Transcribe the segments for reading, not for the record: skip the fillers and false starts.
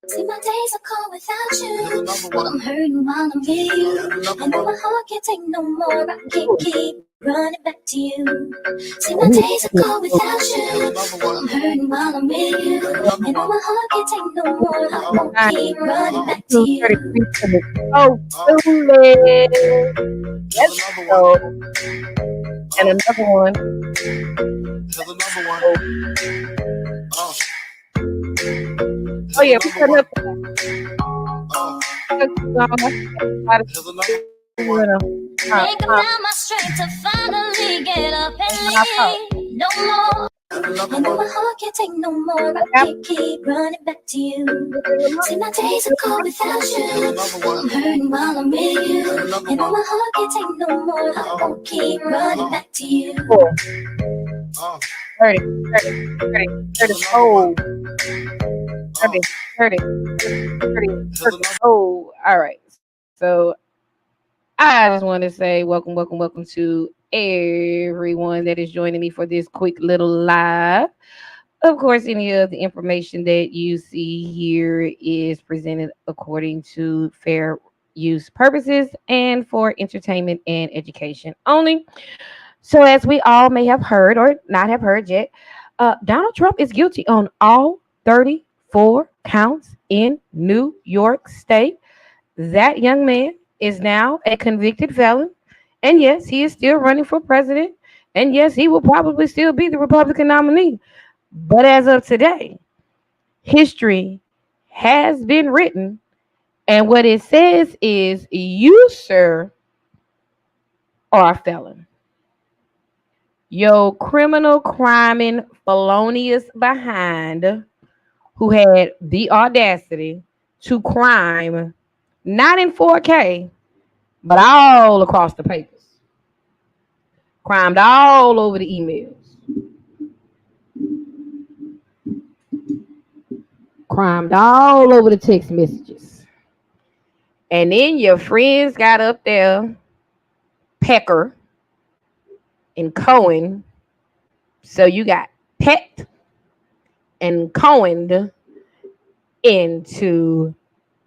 See, my days are cold without you. Well, I'm hurting while I'm with you. I know my heart can't take no more. I can't keep running back to you. See, my days are cold without you. Well, I'm hurting while I'm with you. I know my heart can't take no more. I won't keep running back to you. Oh, foolish. Let's go. And another one. Oh yeah, we putting up. Think now my strength to finally get up and leave. No more. I know my heart can't take no more. I can't keep running back to you. See, my days are cold without you. I'm hurting while I'm with you. I know my heart can't take no more. I won't keep running back to you. 30, 30, 30, 30. Oh, 30, 30, 30, 30. Oh, all right. So I just want to say welcome, welcome, welcome to everyone that is joining me for this quick little live. Of course, any of the information that you see here is presented according to fair use purposes and for entertainment and education only. So, as we all may have heard or not have heard yet, Donald Trump is guilty on all 34 counts in New York State. That young man is now a convicted felon. And yes, he is still running for president. And yes, he will probably still be the Republican nominee. But as of today, history has been written. And what it says is, you, sir, are a felon. Yo, criminal, criming, felonious behind who had the audacity to crime not in 4K, but all across the papers. Crimed all over the emails. Crimed all over the text messages. And then your friends got up there, Pecker and Cohen. So you got pecked and Cohened into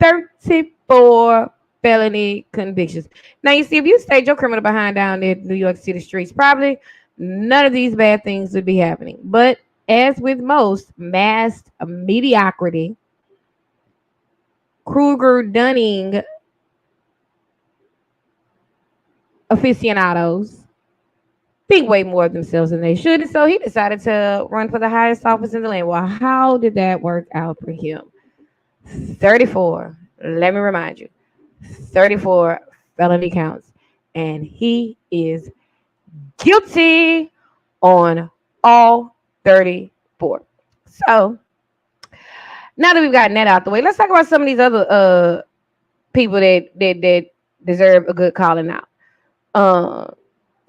34 felony convictions. Now, you see, if you stayed your criminal behind down in New York City streets, probably none of these bad things would be happening. But as with most mass mediocrity, Kruger Dunning aficionados think way more of themselves than they should. And so he decided to run for the highest office in the land. Well, how did that work out for him? 34. Let me remind you, 34 felony counts. And he is guilty on all 34. So now that we've gotten that out the way, let's talk about some of these other people that deserve a good calling out.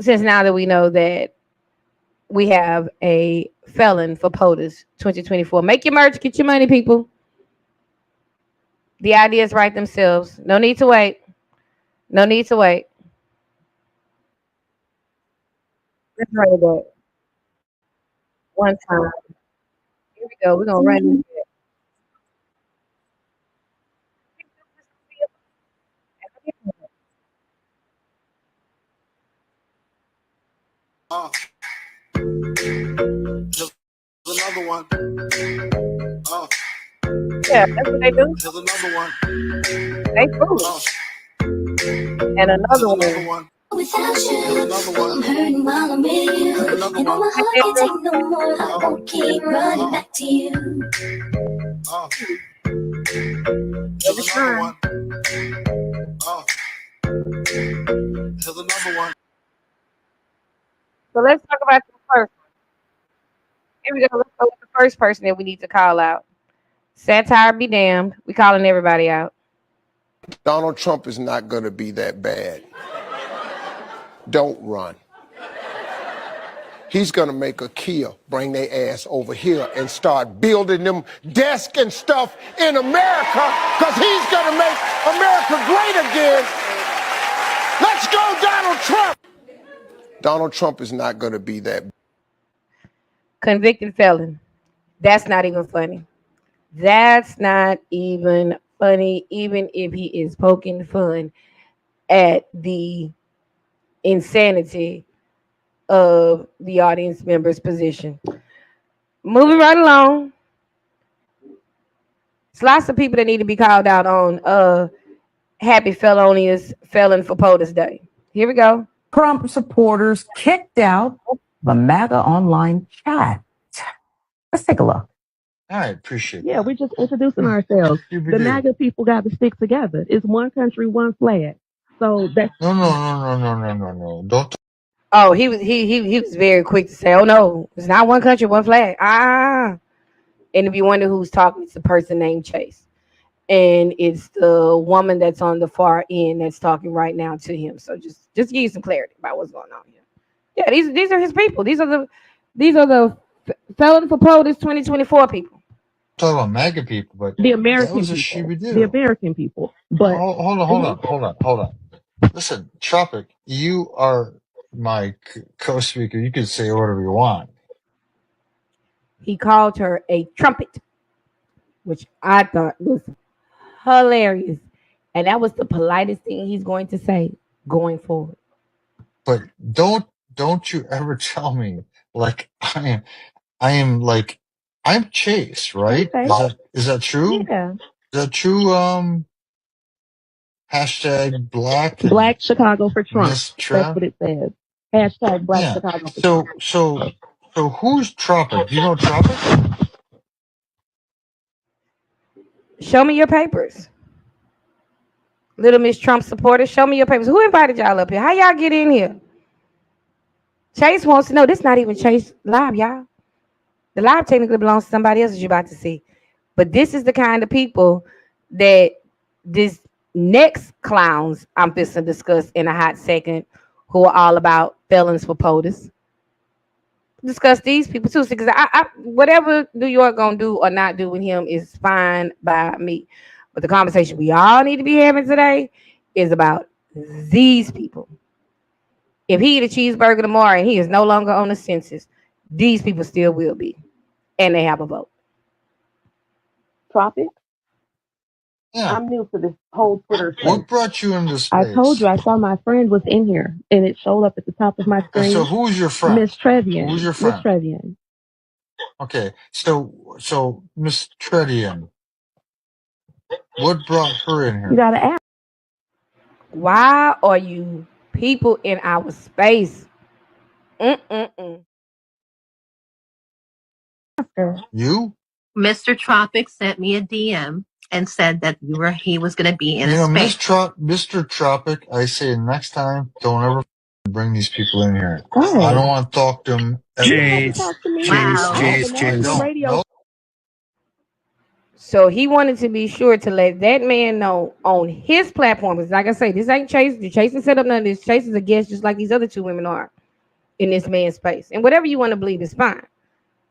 Since now that we know that we have a felon for POTUS 2024. Make your merch, get your money, people. The ideas write themselves. No need to wait. No need to wait. Let's run it back one time. Here we go. We're gonna run this Another one. Yeah, that's what they do. Here's another one. They fool. And another one. Without you, I'm hurting while I'm with you. And know my heart can't take no more. I won't keep running back to you. Every time. Here's another one. So let's talk about the first one. Here we go. Let's go with the first person that we need to call out. Satire be damned. We calling everybody out. Donald Trump is not going to be that bad. Don't run. He's going to make a Kia bring their ass over here and start building them desks and stuff in America because he's going to make America great again. Let's go, Donald Trump. Donald Trump is not going to be that. Convicted felon. That's not even funny. That's not even funny, even if he is poking fun at the insanity of the audience member's position. Moving right along. There's lots of people that need to be called out on Happy Felonious Felon for POTUS Day. Here we go. Trump supporters kicked out the MAGA online chat. Let's take a look. I appreciate Yeah, that. we're just introducing ourselves. Super The dude. MAGA people got to stick together. It's one country, one flag. So that's No. Don't. Oh, he was very quick to say, "Oh no, it's not one country, one flag." And if you wonder who's talking, it's the person named Chase, and it's the woman that's on the far end that's talking right now to him. So just give you some clarity about what's going on here. Yeah, these are his people. These are the Felon for POTUS 2024 people. Talk about MAGA people, but the that American was a people. Shibby The do. American people. But Hold on. Listen, Tropic, you are my co-speaker. You can say whatever you want. He called her a trumpet, which I thought was hilarious. And that was the politest thing he's going to say going forward. But don't you ever tell me like I am like I'm Chase, right? okay. Is that true? Yeah. Is that true? Hashtag black and Black Chicago for Trump. Miss That's Trav. what it says. Hashtag Black Yeah. Chicago for Trump. So who's Tropic? Do you know Tropic? Show me your papers. Little Miss Trump supporters, show me your papers. Who invited y'all up here? How y'all get in here? Chase wants to know. This not even Chase live, y'all. The live technically belongs to somebody else, as you're about to see. But this is the kind of people that this next clowns I'm fixing to discuss in a hot second, who are all about felons for POTUS. Discuss these people too, because I whatever New York gonna do or not do with him is fine by me. But the conversation we all need to be having today is about these people. If he eat a cheeseburger tomorrow and he is no longer on the census, these people still will be, and they have a vote. Tropic. Yeah. I'm new to this whole Twitter space. What brought you into space? I told you I saw my friend was in here and it showed up at the top of my And screen. so who's your friend? Miss Trevian. Who's your friend? Miss Trevian. Okay, so Miss Tredian, what brought her in You here? gotta ask Why are you people in our space? her. You? Mr. Tropic sent me a DM and said that he was going to be in You know, a space. Mr. Tropic, I say next time, don't ever bring these people in here. Oh. I don't want to talk to them ever. You have to talk to me. Wow. I have a national radio. No. So he wanted to be sure to let that man know on his platform. Because like I say, this ain't Chase. Chase didn't set up none of this. Chase is a guest just like these other two women are in this man's space. And whatever you want to believe is fine.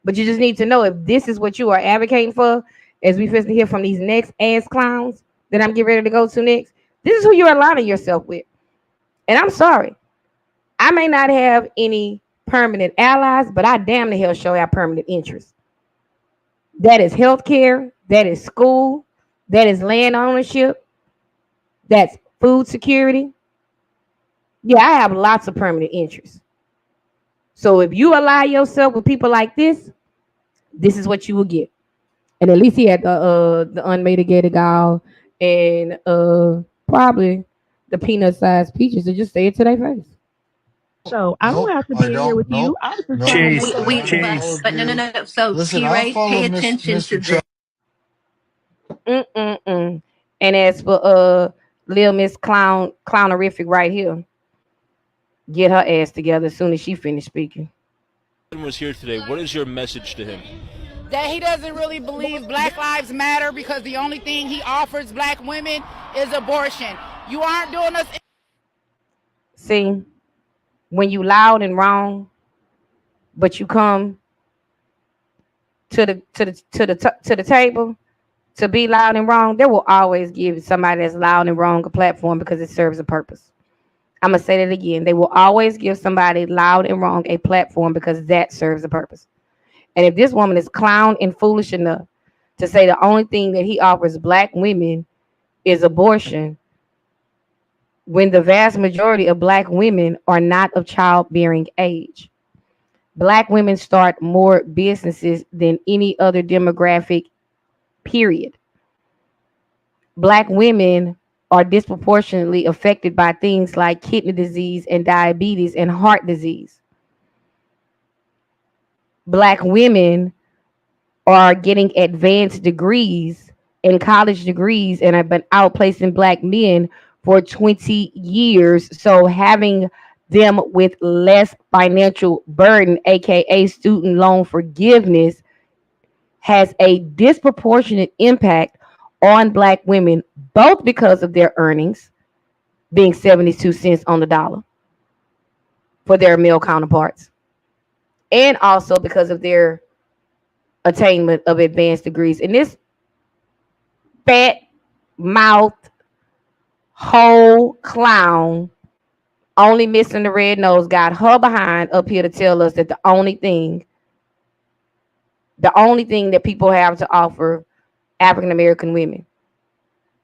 But you just need to know if this is what you are advocating for, as we first hear from these next ass clowns that I'm getting ready to go to next, this is who you're aligning yourself with. And I'm sorry. I may not have any permanent allies, but I damn the hell show our permanent interests. That is healthcare, that is school, that is land ownership, that's food security. Yeah, I have lots of permanent interests. So if you ally yourself with people like this is what you will get. And at least he had the unmitigated gall and probably the peanut sized peaches to just say it to their face. So I don't have to be in here with you. I was just trying to But no. So Listen, T-Ray, I'll pay follow attention to Mr. Mm-mm-mm. And as for Lil Miss Clownerific right here, get her ass together as soon as she finished speaking. Was here today. What is your message to him? That he doesn't really believe Black Lives Matter because the only thing he offers black women is abortion. You aren't doing us. See, when you loud and wrong, but you come to the table to be loud and wrong, they will always give somebody that's loud and wrong a platform because it serves a purpose. I'm gonna say that again. They will always give somebody loud and wrong a platform because that serves a purpose. And if this woman is clown and foolish enough to say the only thing that he offers black women is abortion, when the vast majority of black women are not of childbearing age. Black women start more businesses than any other demographic, period. Black women are disproportionately affected by things like kidney disease and diabetes and heart disease. Black women are getting advanced degrees and college degrees and have been outplacing black men for 20 years. So having them with less financial burden, aka student loan forgiveness, has a disproportionate impact on black women, both because of their earnings being 72 cents on the dollar for their male counterparts, and also because of their attainment of advanced degrees. And this fat mouth whole clown, only missing the red nose, got her behind up here to tell us that the only thing that people have to offer African American women,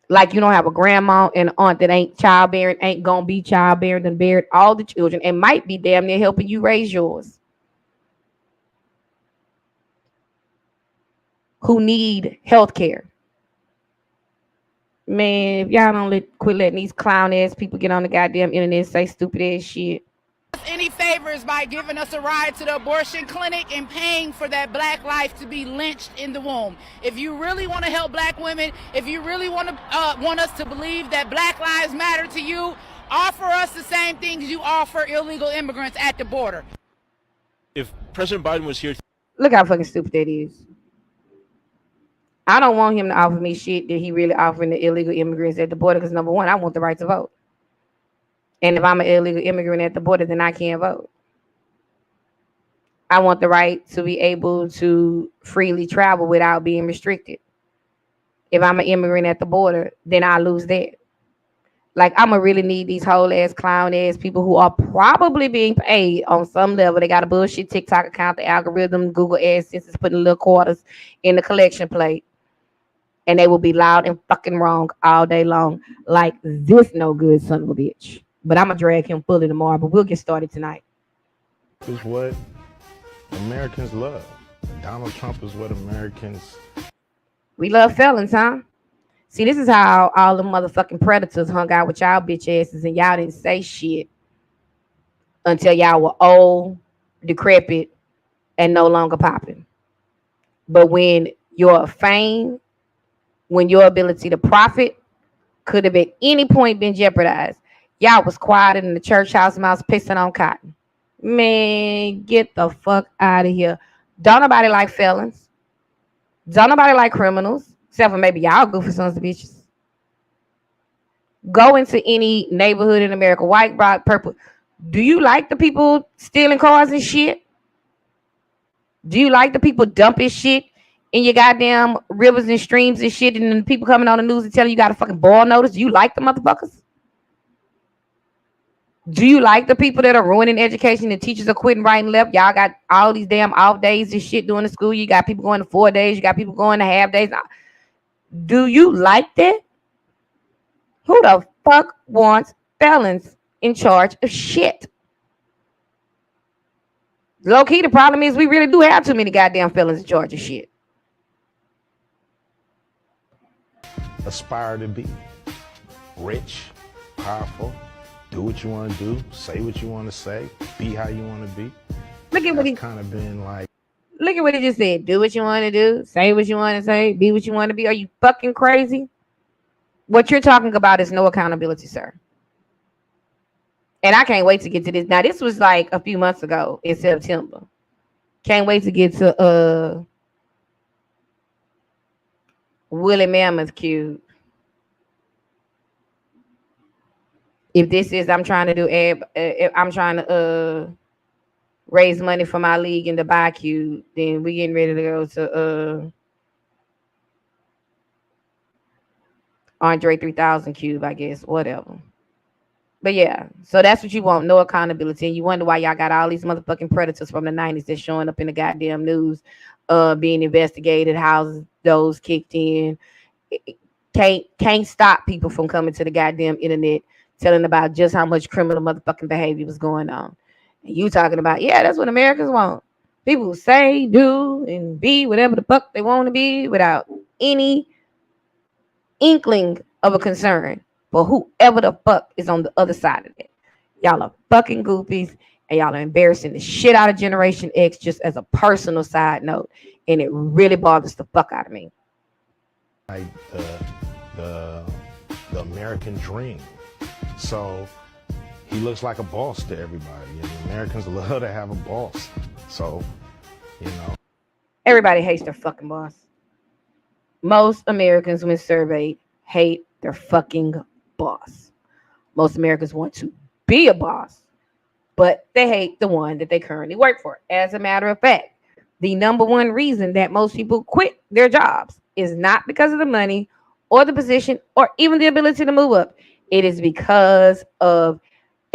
like you don't have a grandma and an aunt that ain't childbearing, ain't gonna be childbearing, and buried all the children and might be damn near helping you raise yours, who need health care. Man, if y'all don't quit letting these clown ass people get on the goddamn internet and say stupid ass shit. Any favors by giving us a ride to the abortion clinic and paying for that black life to be lynched in the womb. If you really want to help black women, if you really want us to believe that black lives matter to you, offer us the same things you offer illegal immigrants at the border. If President Biden was here, look how fucking stupid that is. I don't want him to offer me shit that he really offering the illegal immigrants at the border, because number one, I want the right to vote. And if I'm an illegal immigrant at the border, then I can't vote. I want the right to be able to freely travel without being restricted. If I'm an immigrant at the border, then I lose that. Like, I'm going to really need these whole ass clown ass people who are probably being paid on some level. They got a bullshit TikTok account, the algorithm, Google AdSense is putting little quarters in the collection plate. And they will be loud and fucking wrong all day long. Like this no good son of a bitch. But I'm going to drag him fully tomorrow. But we'll get started tonight. Is what Americans love. Donald Trump is what Americans... We love felons, huh? See, this is how all the motherfucking predators hung out with y'all bitch asses, and y'all didn't say shit until y'all were old, decrepit, and no longer popping. But when your fame, when your ability to profit could have at any point been jeopardized, y'all was quiet in the church house mouse pissing on cotton. Man, get the fuck out of here. Don't nobody like felons. Don't nobody like criminals, except for maybe y'all goofy sons of bitches. Go into any neighborhood in America, white, black, purple. Do you like the people stealing cars and shit? Do you like the people dumping shit in your goddamn rivers and streams and shit, and then people coming on the news and telling you got a fucking boil notice? Do you like the motherfuckers? Do you like the people that are ruining education and teachers are quitting right and left? Y'all got all these damn off days and shit during the school. You got people going to 4 days. You got people going to half days. Do you like that? Who the fuck wants felons in charge of shit? Low key, the problem is we really do have too many goddamn felons in charge of shit. aspire to be. Rich, powerful, do what you want to do, say what you want to say, be how you want to be. Look at what he kind of been like. Look at what he just said. Do what you want to do, say what you want to say, be what you want to be. Are you fucking crazy? What you're talking about is no accountability, sir. And I can't wait to get to this. Now, this was like a few months ago in September. Can't wait to get to Willie Mammoth Cube. If this is, I'm trying to do, I'm trying to raise money for my league in the buy cube, then we getting ready to go to Andre 3000 cube, I guess, whatever. But yeah, so that's what you want, no accountability. And you wonder why y'all got all these motherfucking predators from the 90s that's showing up in the goddamn news, being investigated, houses those kicked in. Can't stop people from coming to the goddamn internet telling about just how much criminal motherfucking behavior was going on. And you talking about, yeah, that's what Americans want. People who say, do, and be whatever the fuck they want to be without any inkling of a concern for whoever the fuck is on the other side of it. Y'all are fucking goofies, and y'all are embarrassing the shit out of Generation X, just as a personal side note. And it really bothers the fuck out of me. Like the American dream. So he looks like a boss to everybody, and Americans love to have a boss. So, you know. Everybody hates their fucking boss. Most Americans, when surveyed, hate their fucking boss. Most Americans want to be a boss, but they hate the one that they currently work for. As a matter of fact, the number one reason that most people quit their jobs is not because of the money or the position or even the ability to move up. It is because of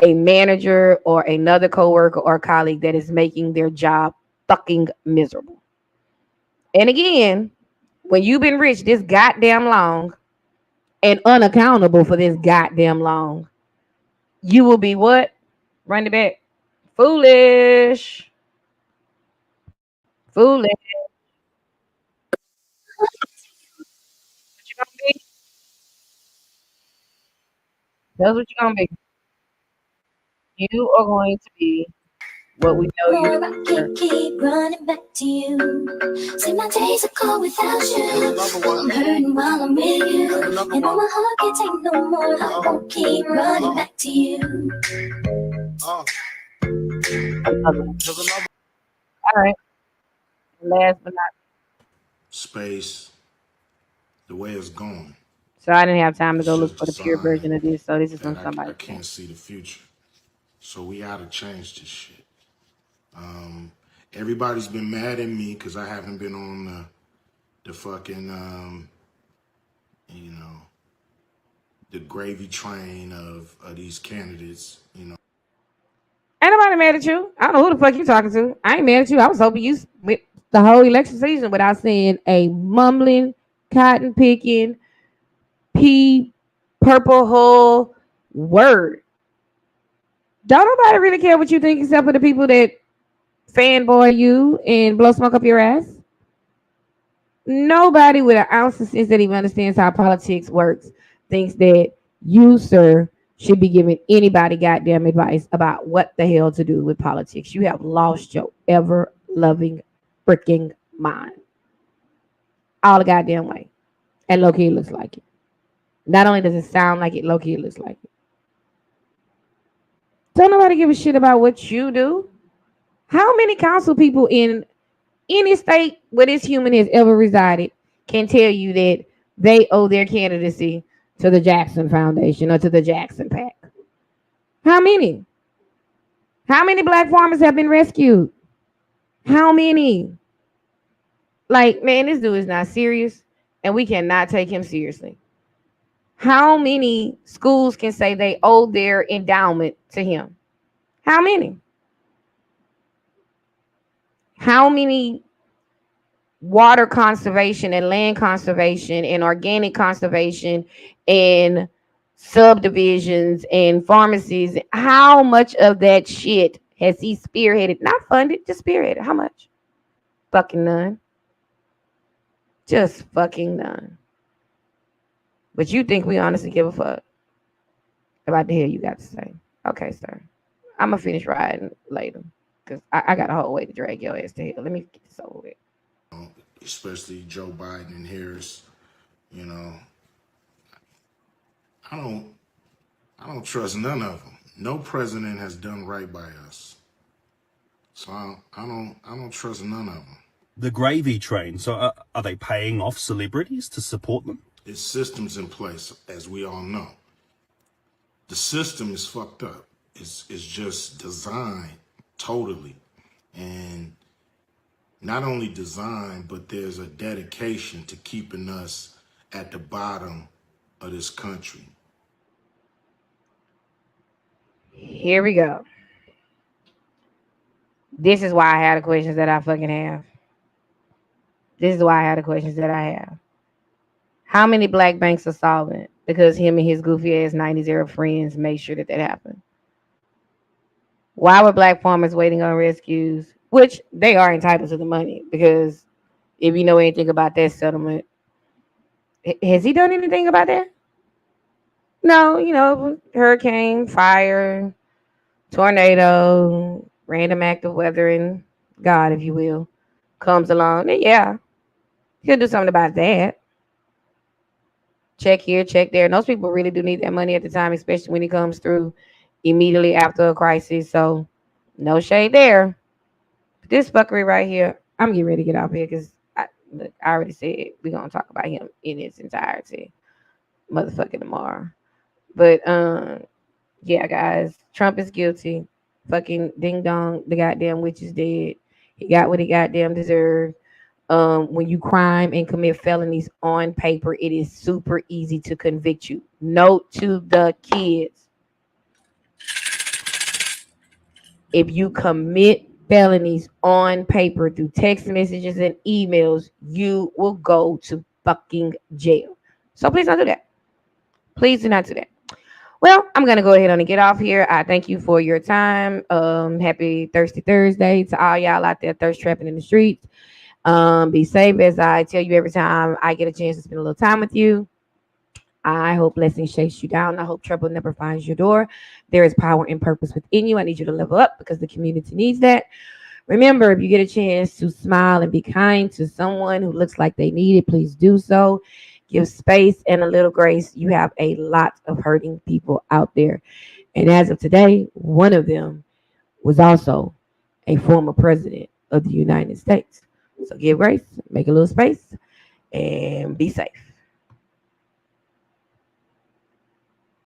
a manager or another coworker or colleague that is making their job fucking miserable. And again, when you've been rich this goddamn long and unaccountable for this goddamn long, you will be what? Run it back. Foolish. Foolish. What you gonna be? That's what you're gonna be. You are going to be what we know More you I keep running back to you. Say my days are cold without you. I'm hurting while I'm with you. And though my heart can't take no more, I won't keep running back to you. are. All right. Last but not. Space, the way it's going. So I didn't have time to It's go look just for a the pure version sign of this. So this is that from somebody. I can't see the future. So we gotta change this shit. Everybody's been mad at me because I haven't been on the fucking you know, the gravy train of these candidates, you know. Ain't nobody mad at you. I don't know who the fuck you talking to. I ain't mad at you. I was hoping you went the whole election season without saying a mumbling, cotton picking, pea, purple hull word. Don't nobody really care what you think except for the people that fanboy you and blow smoke up your ass. Nobody with an ounce of sense that even understands how politics works thinks that you, sir, should be giving anybody goddamn advice about what the hell to do with politics. You have lost your ever loving freaking mind. All the goddamn way. And low key it looks like it. Not only does it sound like it, low key it looks like it. Don't nobody give a shit about what you do. How many council people in any state where this human has ever resided can tell you that they owe their candidacy to the Jackson Foundation or to the Jackson PAC? How many? How many black farmers have been rescued? How many? Like, man, this dude is not serious, and we cannot take him seriously. How many schools can say they owe their endowment to him? How many? How many water conservation and land conservation and organic conservation and subdivisions and pharmacies? How much of that shit has he spearheaded? Not funded, just spearheaded. How much? Fucking none. Just fucking none. But you think we honestly give a fuck about the hell you got to say? Okay, sir. I'm gonna finish riding later because I got a whole way to drag your ass to hell. Let me get this over with. Especially Joe Biden and Harris, you know. I don't trust none of them. No president has done right by us. So I don't trust none of them. The gravy train. So are they paying off celebrities to support them? It's systems in place, as we all know. The system is fucked up. It's just designed totally. And not only designed, but there's a dedication to keeping us at the bottom of this country. Here we go. This is why I had the questions that I fucking have. This is why I had the questions that I have. How many black banks are solvent? Because him and his goofy ass 90 friends made sure that happened. Why were black farmers waiting on rescues? Which they are entitled to the money, because if you know anything about that settlement, has he done anything about that? No, hurricane, fire, tornado, random act of weathering, God, if you will, comes along, then yeah, he'll do something about that. Check here, check there. And those people really do need that money at the time, especially when it comes through immediately after a crisis. So no shade there. But this fuckery right here, I'm getting ready to get off here because I already said we're gonna talk about him in its entirety, motherfucking tomorrow. But yeah, guys, Trump is guilty. Fucking ding dong, the goddamn witch is dead. He got what he goddamn deserved. When you crime and commit felonies on paper, it is super easy to convict you. Note to the kids: if you commit felonies on paper through text messages and emails, you will go to fucking jail. So please don't do that. Please do not do that. Well, I'm gonna go ahead and get off here. I thank you for your time. Happy Thirsty Thursday to all y'all out there thirst trapping in the streets. Be safe, as I tell you every time I get a chance to spend a little time with you. I hope blessings chase you down. I hope trouble never finds your door. There is power and purpose within you. I need you to level up because the community needs that. Remember, if you get a chance to smile and be kind to someone who looks like they need it, please do so. Give space and a little grace. You have a lot of hurting people out there. And as of today, one of them was also a former president of the United States. So give grace, make a little space, and be safe.